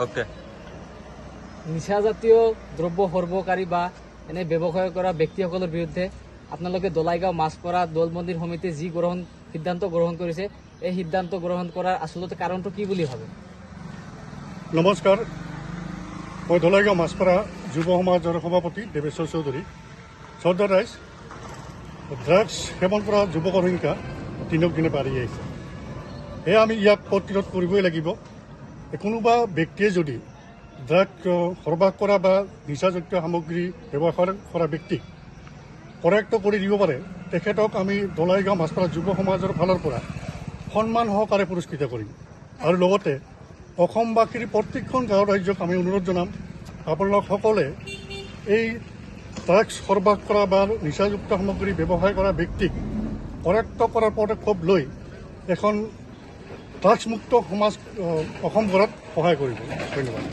Okay. নিচাজাতীয় দ্ৰব্য সৰবৰাহকাৰী বা এনে ব্যৱসায় কৰা ব্যক্তিসকলৰ বিৰুদ্ধে আপোনালোকে দলাইগাঁও মাছপৰা দৌল মন্দিৰ সমিতিয়ে যি সিদ্ধান্ত গ্ৰহণ কৰিছে, এই সিদ্ধান্ত গ্ৰহণ কৰাৰ আচলতে কাৰণটো কি বুলি ভাবে? নমস্কাৰ, মই দলাইগাঁও মাছপৰা যুৱ সমাজৰ সভাপতি দেৱেশ্বৰ চৌধুৰী। চৰ্দাৰ ৰাইজ ড্ৰাগছ সেৱন কৰা যুৱকৰ সংখ্যা দিনক দিনে বাঢ়ি আহিছে। সেয়া আমি ইয়াক প্ৰতিৰোধ কৰিবই লাগিব। কোনোবা ব্যক্তিয়ে যদি ড্ৰাগছ সৰবৰাহ কৰা বা নিচাযুক্ত সামগ্ৰী ব্যৱহাৰ কৰা ব্যক্তিক কৰায়ত্ব কৰি দিব পাৰে, তেখেতক আমি দলাইগাঁও মাছপৰা যুৱ সমাজৰ ফালৰ পৰা সন্মান সহকাৰে পুৰস্কৃত কৰিম। আৰু লগতে অসমবাসীৰ প্ৰত্যেকখন গাঁও ৰাজ্যক আমি অনুৰোধ জনাম, আপোনালোক সকলে এই ড্ৰাগছ সৰবৰাহ কৰা বা নিচাযুক্ত সামগ্ৰী ব্যৱহাৰ কৰা ব্যক্তিক কৰায়ত্ব কৰাৰ পদক্ষেপ লৈ এখন ড্ৰাগছমুক্ত সমাজ অসম গঢ়াত সহায় কৰিব। ধন্যবাদ।